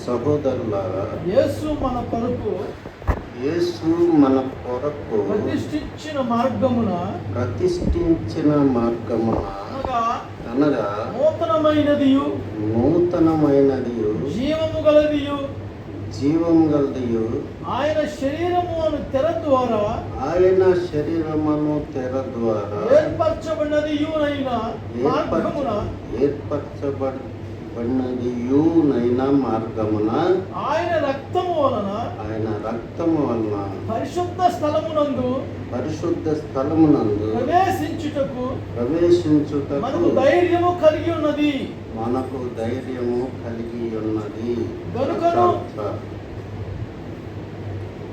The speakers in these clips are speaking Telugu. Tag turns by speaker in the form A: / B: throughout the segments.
A: సహోదరులారా,
B: యేసు మన కొరకు ప్రతిష్ఠించిన మార్గమున
A: అనగా
B: నూతనమైనదియు జీవము గలదియు ఆయన శరీరమును తెర ద్వారా ఏర్పరచబడినదియునైన
A: మార్గమున ఆయన రక్తము వలన
B: పరిశుద్ధ స్థలమునందు ప్రవేశించుటకు మనకు ధైర్యము కలిగి ఉన్నది గనుకను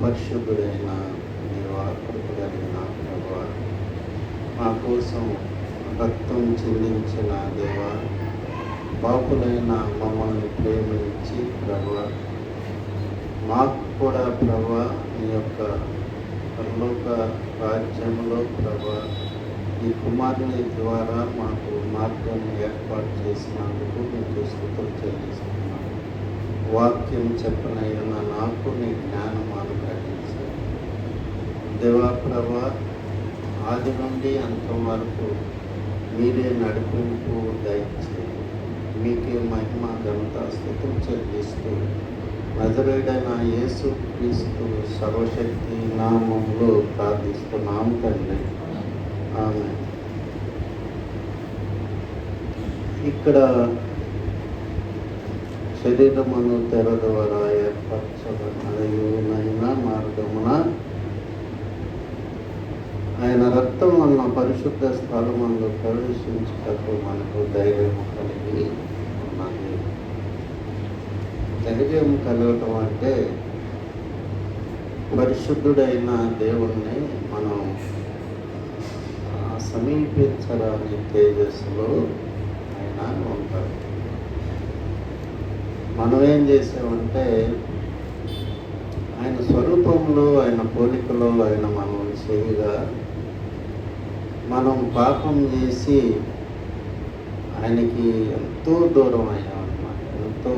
A: పరిశుద్ధుడైన దేవా, కృపగలిగిన ప్రభువా, మా కోసం రక్తం చెందించిన దేవా, పాపులైన మమ్మల్ని ప్రేమించి ప్రభువా, మాకు కూడా ప్రభువా నీ యొక్క పరలోక రాజ్యంలో ప్రభువా ఈ కుమారుని ద్వారా మాకు మార్గాన్ని ఏర్పాటు చేసినందుకు మీకు స్తుతులు చెల్లిస్తున్నాను. వాక్యం చెప్పనైనా నాకు నీ జ్ఞానం అనుగ్రహించారు దేవా. ప్రభువా, ఆది నుండి అంతం వరకు మీరే నడిపింపు దయచేయండి. మీకే మహిమ ఘనత స్తుతులు చెల్లిస్తూ నజరేయుడైన యేసు క్రీస్తు సర్వశక్తి నామములో ప్రార్థిస్తున్నాం తండ్రి, ఆమేన్. ఇక్కడ శరీరమును తెర ద్వారా ఏర్పరచబడిన మార్గమున ఆయన రక్తం వలన పరిశుద్ధ స్థలమందు ప్రవేశించుటకు మనకు ధైర్యం కలిగి ఉన్నది. ధైర్యం కలగటం అంటే పరిశుద్ధుడైన దేవుణ్ణి మనం సమీపించరాని తేజస్సులో ఆయన ఉంటాడు. మనం ఏం చేసామంటే ఆయన స్వరూపంలో, ఆయన పోలికలో ఆయన మనం చేయగా మనం పాపం చేసి ఆయనకి ఎంతో దూరం అయ్యామన్నమాట. ఎంతో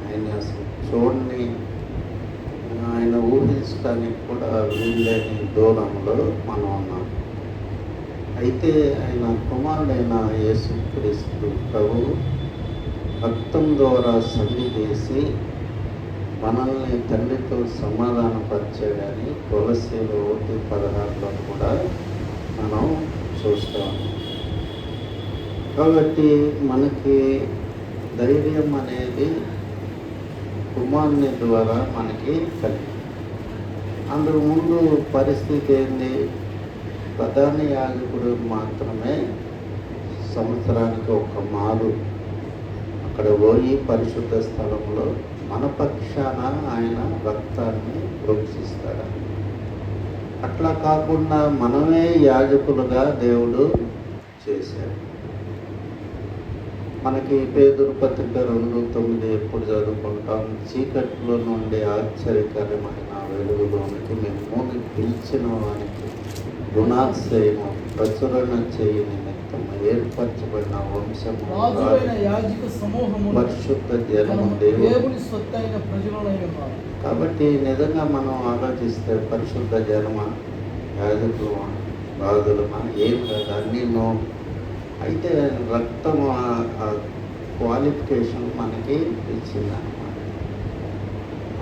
A: ఆయన అసలు చూడని, ఆయన ఊహించడానికి కూడా వీళ్ళని దూరంలో మనం ఉన్నాం. అయితే ఆయన కుమారుడైన యేసుక్రీస్తు ప్రభు రక్తం ద్వారా సంధి చేసి మనల్ని తండ్రితో సమాధానపరిచాడని కొలస్సీలు 1:16 కూడా మనం చూస్తాం. కాబట్టి మనకి ధైర్యం అనేది కుమారుని ద్వారా మనకి కలిగింది. అందుకు ముందు పరిస్థితి ఏంది? ప్రధాన యాజకుడు మాత్రమే సంవత్సరానికి ఒక మారు అక్కడ పోయి పరిశుద్ధ స్థలంలో మన పక్షాన ఆయన రక్తాన్ని ప్రోక్షిస్తాడు. అట్లా కాకుండా మనమే యాజకులుగా దేవుడు చేశాడు. మనకి పేతురు పత్రిక 2:9 ఎప్పుడు చదువుకుంటాం? చీకట్లో నుండి ఆశ్చర్యకరమైన వెలుగులోనికి మిమ్మల్ని పిలిచిన వానికి గుణాశ్రయము ప్రచురణ చేయి నిమిత్తం ఏర్పరచబడిన వంశము పరిశుద్ధ జనము దేవుని
B: సొత్తైన ప్రజలైన.
A: కాబట్టి నిజంగా మనం ఆలోచిస్తే పరిశుద్ధ జనమ, యాజకులమా, బాధులమా ఏం కాదు, అన్నీ నో. అయితే రక్తం క్వాలిఫికేషన్ మనకి ఇచ్చిందన్నమాట.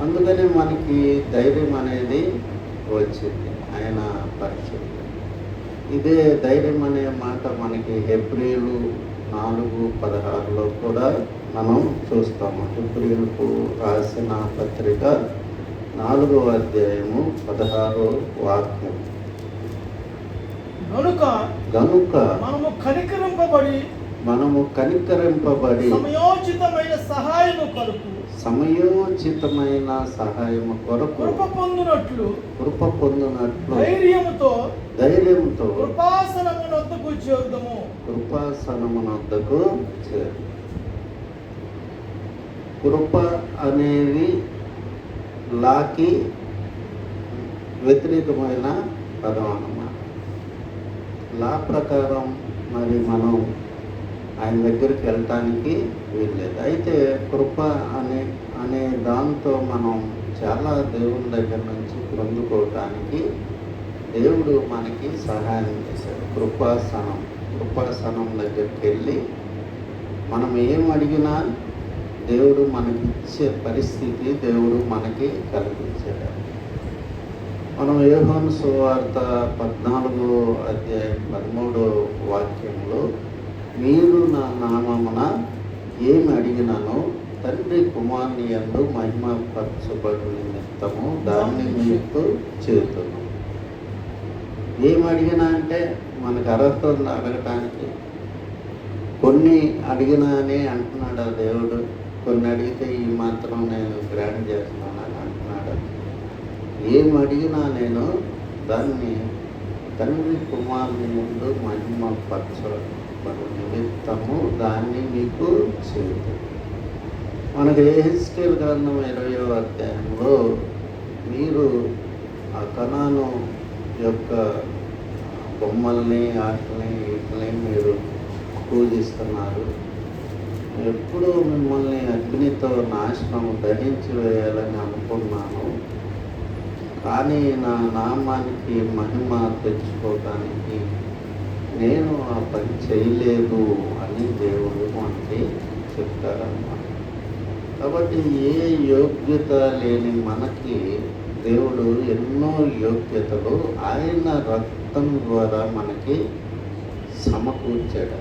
A: అందుకని మనకి ధైర్యం అనేది వచ్చింది. ఆయన పరిశుద్ధ. ఇదే ధైర్యం అనే మాట మనకి హెబ్రీలు 4:16 కూడా మనం చూస్తాము. హెబ్రీలకు రాసిన పత్రిక 4వ అధ్యాయము 16వ వాక్యం. గనుక మనము కనికరింపబడి సమయోచితమైన సహాయము కొరకు కృప పొందునట్లు ధైర్యముతో కృపాసనమునొద్దకు చేరు. కృప అనేది లాకి వ్యతిరేకమైన పదం అన్నమాట. లా ప్రకారం మరి మనం ఆయన దగ్గరికి వెళ్ళటానికి వీల్లేదు. అయితే కృప అనే అనే దాంతో మనం చాలా దేవుని దగ్గర నుంచి పొందుకోవటానికి దేవుడు మనకి సహాయం చేశాడు. కృపాసనం దగ్గరికి వెళ్ళి మనం ఏం అడిగినా దేవుడు మనకి ఇచ్చే పరిస్థితి దేవుడు మనకి కల్పించాడు. మనం యోహాను సువార్త 14:13 మీరు నా నామమున ఏమి అడిగినానో తండ్రి కుమారుని యందు మహిమపరచబడు నిమిత్తము దాన్ని మీకు చేస్తున్నాం. ఏం అడిగినా అంటే మనకు అర్హత ఉంది అడగటానికి. కొన్ని అడిగినా అని అంటున్నాడు ఆ దేవుడు, కొన్ని అడిగితే ఈ మాత్రం నేను గ్రాంట్ చేస్తున్నానని అంటున్నాడు. ఏం అడిగినా నేను దాన్ని తండ్రి కుమారుని ముందు మహిమపరచబడు నిమిత్తము దాన్ని మీకు చేస్తాను. మనకి యెహెజ్కేలు గ్రంథం 20వ అధ్యాయంలో మీరు ఆ కనాను యొక్క బొమ్మల్ని వీటిని మీరు పూజిస్తున్నారు, ఎప్పుడు మిమ్మల్ని అగ్నితో నాశనం దహించి వేయాలని అనుకున్నాను, కానీ నా నామానికి మహిమ తెచ్చుకోవడానికి నేను ఆ పని చేయలేదు అని దేవుడు మనకి చెప్తారన్నమాట. కాబట్టి ఏ యోగ్యత లేని మనకి దేవుడు ఎన్నో యోగ్యతలు ఆయన రక్తం ద్వారా మనకి సమకూర్చాడు.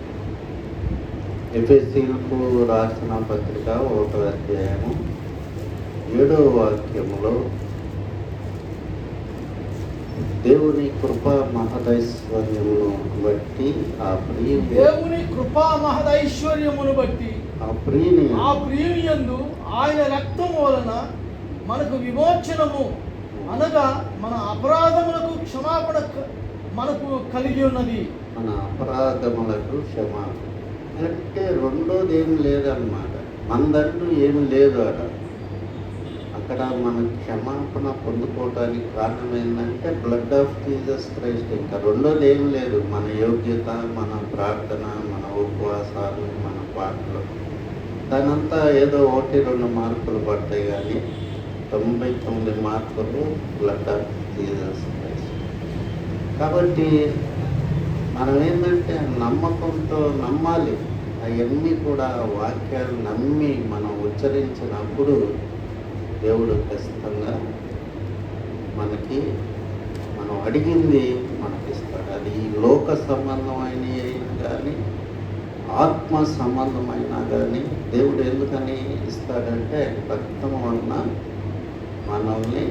A: ఎఫెసీయులకు రాసిన పత్రిక 1వ అధ్యాయము 7వ వాక్యములో దేవుని కృపా మహదైశ్వర్యమును బట్టి
B: దేవుని కృపా మహదైశ్వర్యమును బట్టి ఆ ప్రియుని యందు ఆయన రక్తము వలన మనకు విమోచనము, అనగా మన అపరాధములకు క్షమాపణ మనకు కలిగి ఉన్నది.
A: మన అపరాధములకు క్షమాపణ అంటే రెండోది ఏమి లేదన్నమాట. మనదంటూ ఏమి లేదు అక్కడ మన క్షమాపణ పొందుకోవటానికి కారణం ఏంటంటే బ్లడ్ ఆఫ్ జీసస్ క్రైస్ట్. ఇంకా రెండోది ఏం లేదు. మన యోగ్యత, మన ప్రార్థన, మన ఉపవాసాలు, మన పాటలు, దానంతా ఏదో 1-2 మార్కులు పడతాయి, కానీ 99 మార్కులు బ్లడ్ ఆఫ్ జీసస్ క్రైస్ట్. కాబట్టి మనం ఏంటంటే నమ్మకంతో నమ్మాలి. అవన్నీ కూడా వాక్యాలు నమ్మి మనం ఉచ్చరించినప్పుడు దేవుడు ఖచ్చితంగా మనం అడిగింది మనకిస్తాడు. అది లోక సంబంధమైన అయినా కానీ ఆత్మ సంబంధమైనా కానీ దేవుడు ఎందుకని ఇస్తాడంటే రక్తం వలన మనల్ని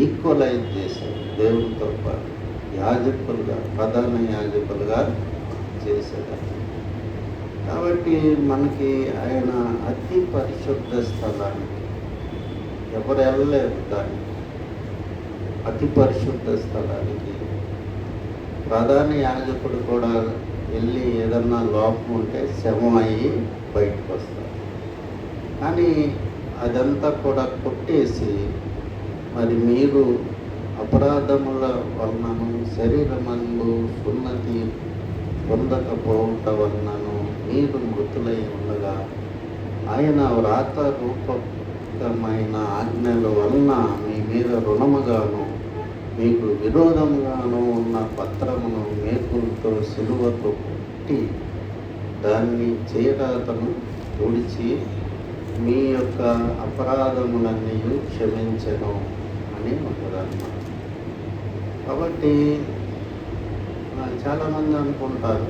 A: ఈక్వలైజ్ చేశాడు. దేవునితో పాటు యాజకులుగా, ప్రధాన యాజకులుగా చేశాడు. కాబట్టి మనకి ఆయన అతి పరిశుద్ధ స్థలానికి ఎవరు వెళ్ళలేరు. దాన్ని అతి పరిశుద్ధ స్థలానికి ప్రధాన యాజకుడు కూడా వెళ్ళి ఏదన్నా లోపం ఉంటే శవం అయ్యి బయటకు వస్తారు. కానీ అదంతా కూడా కొట్టేసి మరి మీరు అపరాధముల వలనను శరీరమందు సున్నతి పొందకపోవట వలనను మీరు మృతులై ఉండగా ఆయన వ్రాత రూపకమైన ఆజ్ఞల వలన మీ మీద రుణముగాను మీకు విరోధముగాను ఉన్న పత్రమును మేకులతో సిలువతో కొట్టి దాన్ని చేరాతను తుడిచి మీ యొక్క అపరాధములన్నీ క్షమించను అని ఉంటుందన్నమాట. కాబట్టి చాలామంది అనుకుంటారు,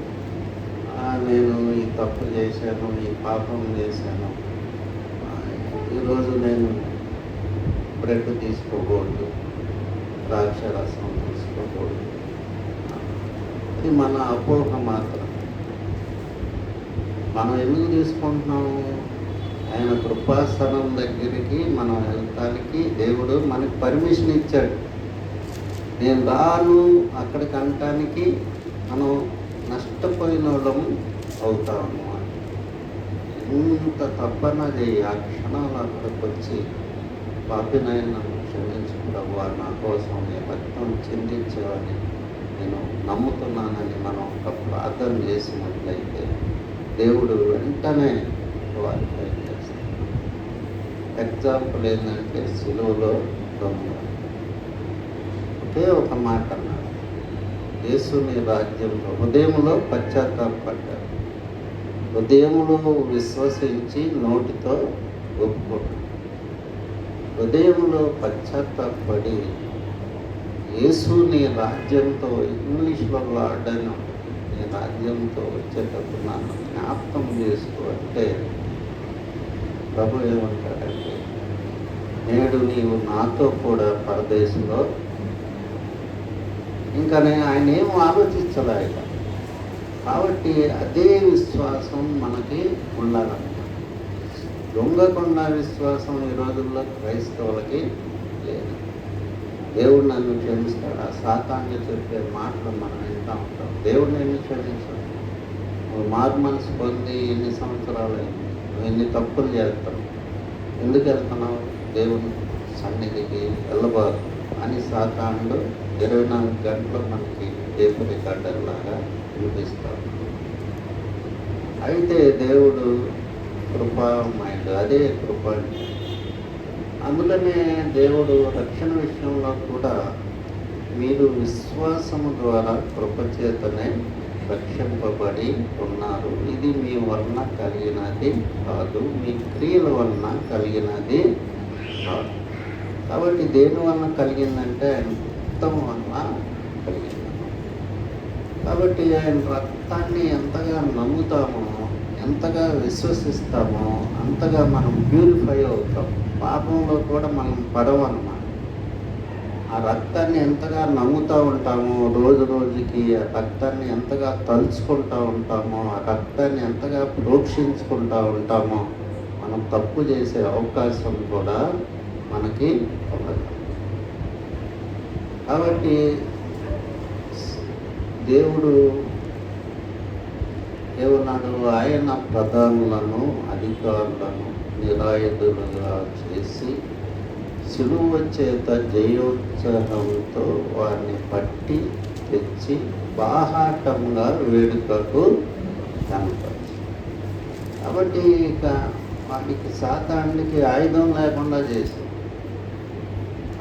A: నేను ఈ తప్పు చేశాను, ఈ పాపం చేశాను, ఈరోజు నేను బ్రెడ్ తీసుకోకూడదు, ద్రాక్షరసం తీసుకోకూడదు. అది మన అపోహ మాత్రం. మనం ఎందుకు తీసుకుంటున్నాము? ఆయన కృపాసనం దగ్గరికి మనం వెళ్ళటానికి దేవుడు మనకి పర్మిషన్ ఇచ్చాడు. నేను రాను అక్కడికి అనటానికి మనం నష్టపోయిన వాళ్ళము అవుతాము. ఇంత తప్పనది ఆ క్షణాలు అక్కడికి వచ్చి పాపినైనా క్షమించు ప్రభువా, నా కోసం నీ రక్తం చిందించేవాడిని నేను నమ్ముతున్నానని మనం ఒక ప్రార్థన చేసినట్లయితే దేవుడు వెంటనే వారికి చేస్తాడు. ఎగ్జాంపుల్ ఏంటంటే సిలువలో దొంగ ఒకే ఒక మాట అన్నాడు, యేసుని రాజ్యంలో హృదయంలో పశ్చాత్తాపడ్డాడు, హృదయములో విశ్వసించి నోటితో ఒప్పుకున్నాడు. హృదయంలో పశ్చాత్తాపడి యేసు నీ రాజ్యంతో, ఇంగ్లీష్లో వాడాను, నీ రాజ్యంతో వచ్చేటప్పుడు నన్ను జ్ఞాపకం చేసుకో అంటే ప్రభు ఏమంటాడంటే, నేడు నీవు నాతో కూడా పరదేశంలో. ఇంకా ఆయన ఏం ఆలోచించలేక, కాబట్టి అదే విశ్వాసం మనకి ఉండాలన్నమాట. దొంగకుండా విశ్వాసం ఈ రోజుల్లో క్రైస్తవులకి లేదు. దేవుడు నన్ను క్షమిస్తాడు, ఆ సాతాన్ని చెప్పే మాటలు మనం వింటూ ఉంటాం. దేవుడు నిన్ను క్షమించాడు, నువ్వు మారు మనసు పొంది ఎన్ని సంవత్సరాలు అయింది, నువ్వు ఎన్ని తప్పులు చేస్తావు, ఎందుకు వెళ్తున్నావు దేవుని సన్నిధికి వెళ్ళబారు అని సాతానుడు 24 గంటలు మనకి టేపు రికార్డర్లాగా వినిపిస్తాడు. అయితే దేవుడు కృపామయుడు, అదే కృప. అందుకనే దేవుడు రక్షణ విషయంలో కూడా మీరు విశ్వాసము ద్వారా కృపచేతనే రక్షింపబడి ఉన్నారు, ఇది మీ వలన కలిగినది కాదు, మీ క్రియల వలన కలిగినది కాదు. కాబట్టి దేని వలన కలిగిందంటే ఆయన రక్తం వలన కలిగింది. కాబట్టి ఆయన రక్తాన్ని ఎంతగా నమ్ముతామో, ఎంతగా విశ్వసిస్తామో అంతగా మనం ప్యూరిఫై అవుతాం. పాపంలో కూడా మనం పడవన్నమాట. ఆ రక్తాన్ని ఎంతగా నమ్ముతూ ఉంటామో, రోజు రోజుకి ఆ రక్తాన్ని ఎంతగా తలుచుకుంటూ ఉంటామో, ఆ రక్తాన్ని ఎంతగా ప్రోక్షించుకుంటూ ఉంటామో, మనం తప్పు చేసే అవకాశం కూడా మనకి ఉండదు. కాబట్టి దేవుడు ఏమన్నాడు, ఆయన ప్రధానులను అధికారులను నిరాయుధులుగా చేసి సిలువ చేత జయోత్సాహంతో వారిని పట్టి తెచ్చి బాహాటంగా వేడుకకు కనపరిచి. కాబట్టి ఇక వాడికి సాతానికి ఆయుధం లేకుండా చేసి,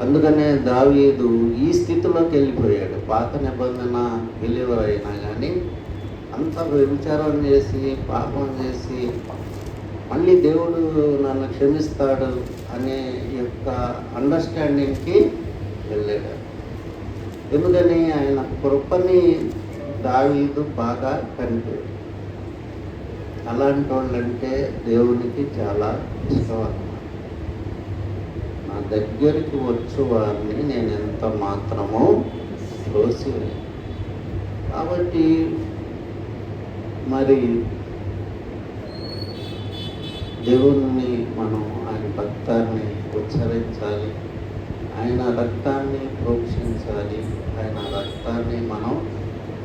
A: అందుకనే దావీదు ఈ స్థితిలోకి వెళ్ళిపోయాడు. పాత నిబంధన బిలీవర్ అయినా కానీ అంత వ్యభిచారం చేసి పాపం చేసి మళ్ళీ దేవుడు నన్ను క్షమిస్తాడు అనే యొక్క అండర్స్టాండింగ్కి వెళ్ళాడు. ఎందుకని ఆయన కృపని దావీదు బాగా కనిపాడు. అలాంటి వాళ్ళంటే దేవునికి చాలా ఇష్టం అన్నమాట. నా దగ్గరికి వచ్చే వారిని నేను ఎంత మాత్రమో త్రోసివేయను. కాబట్టి మరి దేవుణ్ణి మనం ఆయన రక్తాన్ని ఉచ్చరించాలి, ఆయన రక్తాన్ని ప్రోక్షించాలి. ఆయన రక్తాన్ని మనం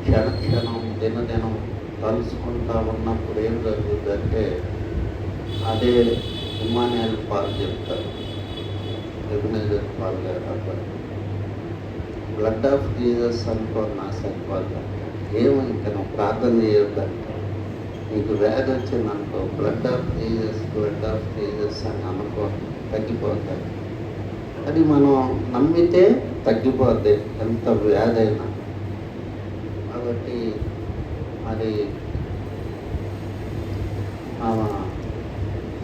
A: క్షణక్షణం దినదినం కలుసుకుంటా ఉన్నప్పుడు ఏం జరుగుతుందంటే, అదే ఇమ్మానుయేల్ పాల్ చెప్తారు, ఎబెనెజర్ పాల్ గారు అబ్బాయి, బ్లడ్ ఆఫ్ జీసస్ అనుకో నా సరిపోతా, ఏమో ఇంకా నువ్వు ప్రార్థన చేయొద్దంట. నీకు వ్యాధి వచ్చిందనుకో, బ్లడ్ ఆఫ్ జీసస్ అని అనుకో, తగ్గిపోతాయి. అది మనం నమ్మితే తగ్గిపోద్ది ఎంత వ్యాధి అయినా. కాబట్టి మరి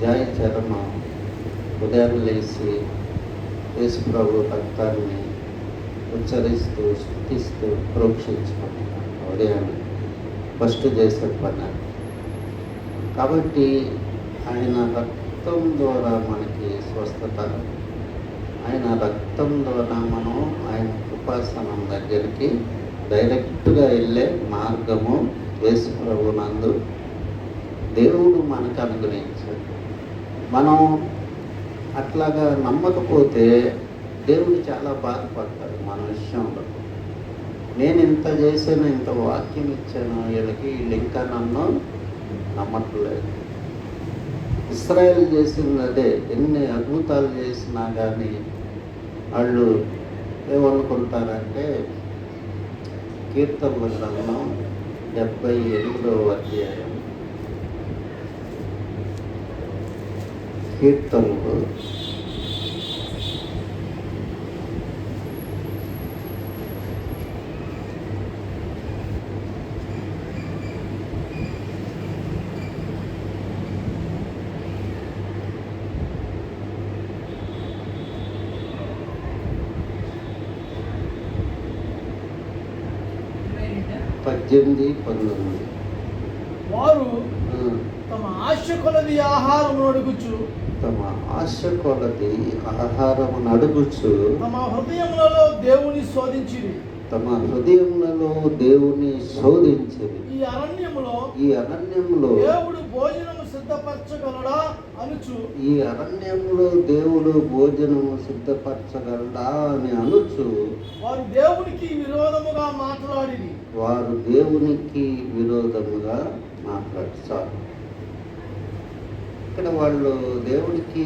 A: జాయ్ చరణ ఉదయాన్ని లేచి యేసు ప్రభు రక్తాన్ని ఉచ్చరిస్తూ స్తుతిస్తూ ప్రోక్షించుకుంటున్నాను. ఉదయాన్ని ఫస్ట్ చేసే పని. కాబట్టి ఆయన రక్తం ద్వారా మనకి స్వస్థత, ఆయన రక్తం ద్వారా మనం ఆయన కృపాసనం దగ్గరికి డైరెక్ట్గా వెళ్ళే మార్గము యేసు ప్రభునందు దేవుడు మనకు అనుగ్రహించాడు. మనం అట్లాగా నమ్మకపోతే దేవుడు చాలా బాధపడతాడు మన విషయంలో. నేను ఇంత చేశాను, ఇంత వాక్యం ఇచ్చాను, వీళ్ళు ఇంకా నన్ను నమ్మట్లేదు. ఇశ్రాయేలు చేసింది అదే. ఎన్ని అద్భుతాలు చేసినా కానీ వాళ్ళు ఏమనుకుంటారంటే, కీర్తనల గ్రంథం 78వ అధ్యాయం కీర్తనలు 18, 19.
B: వారు తమ ఆశ కొలది ఆహారము అడుగుచు,
A: తమ ఆశ కొలది ఆహారమును అడుగుచు,
B: తమ హృదయములలో దేవుని శోధించిరి.
A: తమ హృదయములలో దేవుని శోధించిరి.
B: ఈ అరణ్యములో దేవుడు భోజనము సిద్ధపరచగలడా అనుచు,
A: ఈ అరణ్యంలో దేవుడు భోజనము సిద్ధపరచగలడా అని అనుచు,
B: వారు దేవునికి విరోధముగా మాట్లాడిరి.
A: వారు దేవునికి విరోధముగా మాట్లాడతారు. ఇక్కడ వాళ్ళు దేవుడికి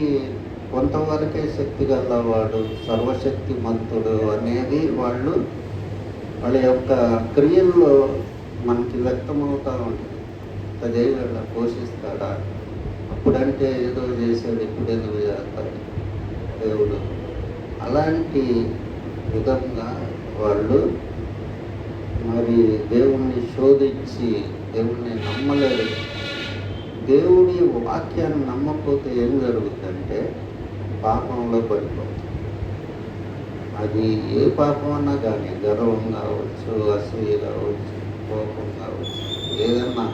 A: కొంతవరకే శక్తి గలవాడు, సర్వశక్తి మంతుడు అనేది వాళ్ళ యొక్క క్రియల్లో మనకి వ్యక్తమవుతూ ఉంటుంది. అదే వాళ్ళ పోషిస్తాడా, అప్పుడంటే ఏదో చేశాడు, ఇప్పుడు ఏదో చేస్తాడు దేవుడు. అలాంటి విధంగా వాళ్ళు మరి దేవుణ్ణి శోధించి దేవుణ్ణి నమ్మలేదు. దేవుని వాక్యాన్ని నమ్మకపోతే ఏం జరుగుతుందంటే పాపంలో పడిపోతుంది. అది ఏ పాపం అన్నా కానీ, గర్వం కావచ్చు, అసూయ కావచ్చు, కోపం కావచ్చు, ఏదన్నా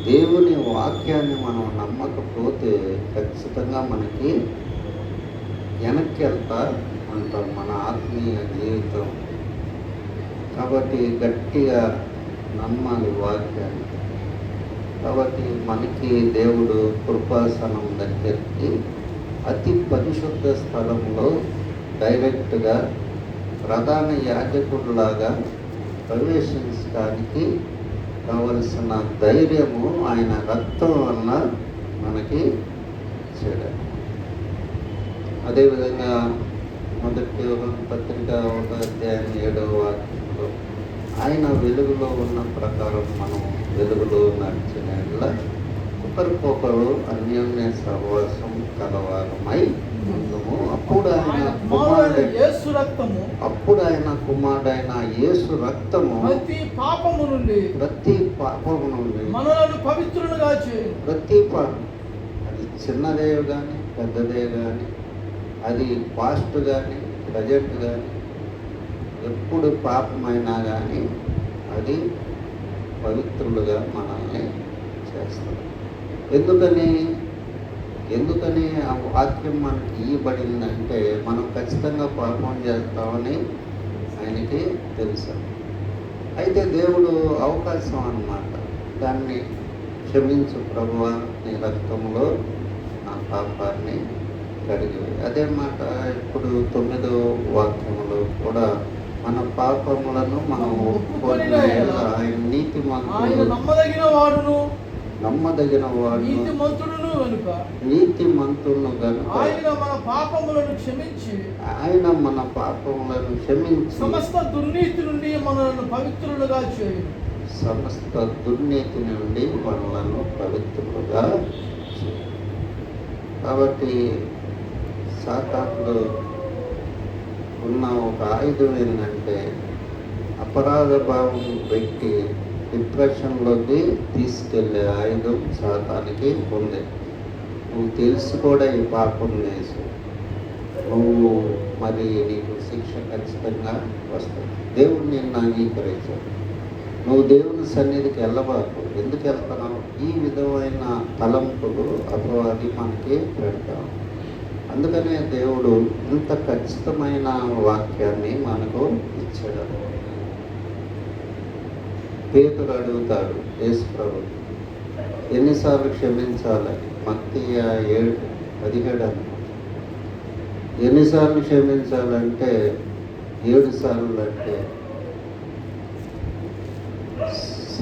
A: దేవుని వాక్యాన్ని మనం నమ్మకపోతే ఖచ్చితంగా మనకి వెనక్కి వెళ్తా ఉంటాం మన ఆత్మీయ జీవితం. కాబట్టి గట్టిగా నమ్మాలి వాక్యాన్ని. కాబట్టి మనకి దేవుడు కృపాసనం దగ్గరికి అతి పరిశుద్ధ స్థలంలో డైరెక్ట్గా ప్రధాన యాజకుడిలాగా ప్రవేశించడానికి కావలసిన ధైర్యము ఆయన రక్తం వలన మనకి చేయడం. అదేవిధంగా 1 యోహాను పత్రిక 1వ అధ్యాయం 7వ వాక్యంలో ఆయన వెలుగులో ఉన్న ప్రకారం మనం వెలుగులో నడిచిన ఒకరికొకరు అన్యోన్య సహవాసం కలవారమై ఉందము. అప్పుడు ఆయన కుమారుడైన యేసు రక్తము
B: ప్రతి పాపము నుండి మనలను పవిత్రులుగా చేయు.
A: ప్రతి పాపం, అది చిన్నదే కానీ పెద్దదే కానీ, అది పాస్ట్ కానీ ప్రజెంట్ కానీ, ఎప్పుడు పాపమైనా కానీ అది పవిత్రులుగా మనల్ని చేస్తుంది. ఎందుకని ఆ వాక్యం మనకి ఇవ్వబడిందంటే మనం ఖచ్చితంగా పాపం చేస్తామని ఆయనకి తెలుసు. అయితే దేవుడు అవకాశం అన్నమాట, దాన్ని క్షమించు ప్రభువా, నీ రక్తంలో నా పాపాన్ని కడిగి. అదే మాట ఇప్పుడు 9వ వాక్యంలో కూడా మన పాపములను మనం ఒప్పుకొని ఆయన నీతిమంతుడు, నమ్మదగిన వాడు, నీతిమంతుడును గనుక
B: ఆయన మన పాపములను క్షమించి సమస్త దుర్నీతి నుండి మనలను పవిత్రులుగా చేయు.
A: సమస్త దుర్నీతి నుండి మనలను పవిత్రులుగా చేయు. కాబట్టి సాతానుడు ఉన్న ఒక ఆయుధం ఏంటంటే అపరాధ భావం పెట్టి డిప్రెషన్లోకి తీసుకెళ్ళే ఆయుధం సాతానికి ఉంది. నువ్వు తెలిసి కూడా ఈ పాపం చేసి నువ్వు మరి నీకు శిక్ష ఖచ్చితంగా వస్తుంది. దేవుడు నిన్ను అంగీకరించాడు, నువ్వు దేవుని సన్నిధికి వెళ్ళబాకు. ఎందుకు వెళ్తున్నావు? ఈ విధమైన తలంపులు అపవాది మనకి పెడతావు. అందుకనే దేవుడు ఇంత ఖచ్చితమైన వాక్యాన్ని మనకు ఇచ్చాడు. పేతురు అడుగుతాడు యేసు ప్రభు ఎన్నిసార్లు క్షమించాలని. మత్తయి 7:17 ఎన్నిసార్లు క్షమించాలంటే 7 సార్లు అంటే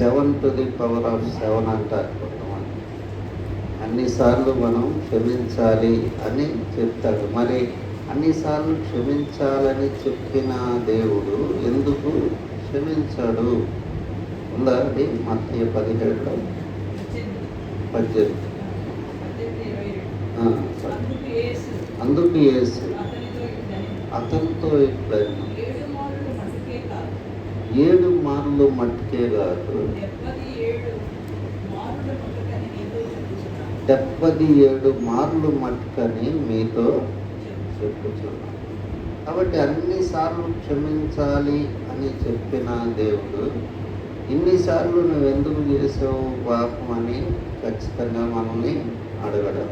A: 7 to the power of 7 అంటారు కొంతమంది. అన్నిసార్లు మనం క్షమించాలి అని చెప్తాడు. మరి అన్నిసార్లు క్షమించాలని చెప్పిన దేవుడు ఎందుకు క్షమించాడు? ఉందా అది? మత్తయి 17:18 సరే.
C: అందుకు యేసు
A: అందుకు యేసు
C: అతనితో ఇట్లనెను,
A: అతనితో ఇట్లను
C: 7 మారులు మట్టుకే కాదు,
A: 7 మార్లు మట్టుకే కాదు
C: 77 మారుల మట్టుకని నీతో చెప్పుచున్నాను.
A: 77 మార్లు మట్టుకని మీతో చెప్పుచున్నాను. కాబట్టి అన్నిసార్లు క్షమించాలి అని చెప్పిన దేవుడు ఇన్నిసార్లు నువ్వు ఎందుకు చేసావు పాపం అని ఖచ్చితంగా మనల్ని అడగడం.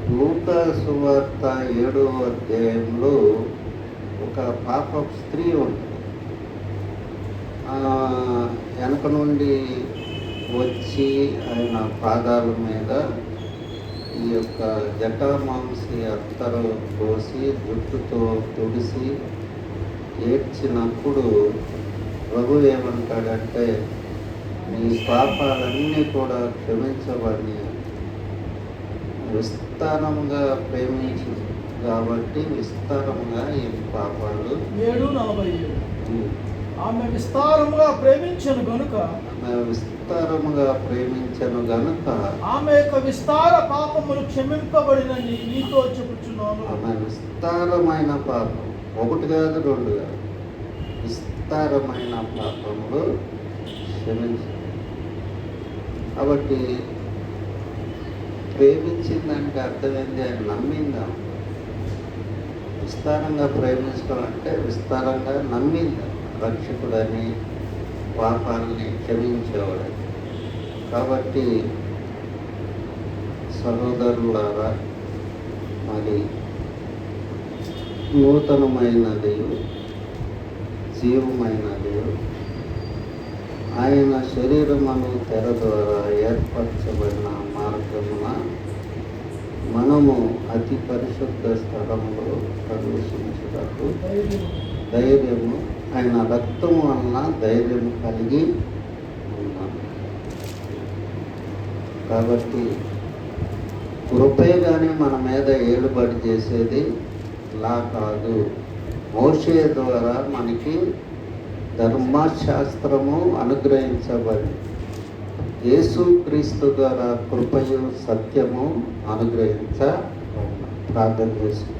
A: లూకా సువార్త 7వ అధ్యాయంలో ఒక పాప స్త్రీ ఉంటుంది. వెనక నుండి వచ్చి ఆయన పాదాల మీద ఈ యొక్క జటామాంసి అత్తరు పోసి జుట్టుతో తుడిసి ఏడ్చినప్పుడు ప్రభు ఏమంటాడంటే నీ పాపాలన్నీ కూడా క్షమించబడి విస్తారంగా ప్రేమించు కాబట్టి విస్తారంగా ఈ పాపాలు
B: 7:47 ఆమె విస్తారముగా ప్రేమించను గనుక
A: ఆమె విస్తారముగా ప్రేమించను గనుక
B: ఆమె యొక్క విస్తార పాపములు క్షమింపబడినని నీతో చెప్పుచున్నాను.
A: ఆమె విస్తారమైన పాపం, ఒకటి కాదు రెండు కాదు, విస్తారమైన పాపములు క్షమించు. కాబట్టి ప్రేమించిందంటే అర్థమైంది, ఆయన నమ్మిందా. విస్తారంగా ప్రేమించడం అంటే విస్తారంగా నమ్మిందా రక్షకుడని, పాపాలని క్షమించేవాడని. కాబట్టి సహోదరులారా, మరి నూతనమైనది జీవమైనది ఆయన శరీరమును తెర ద్వారా ఏర్పరచబడిన మార్గమున మనము అతి పరిశుద్ధ స్థలంలో ప్రవేశించుటకు ధైర్యము, ఆయన రక్తము వలన ధైర్యం కలిగి ఉన్నాం. కాబట్టి కృపే కానీ మన మీద ఏలుబడి చేసేది లా కాదు. మోషే ద్వారా మనకి ధర్మశాస్త్రము అనుగ్రహించబడి యేసుక్రీస్తు ద్వారా కృపయు సత్యము అనుగ్రహించబడిన. ప్రార్థన చేసుకుంటాం.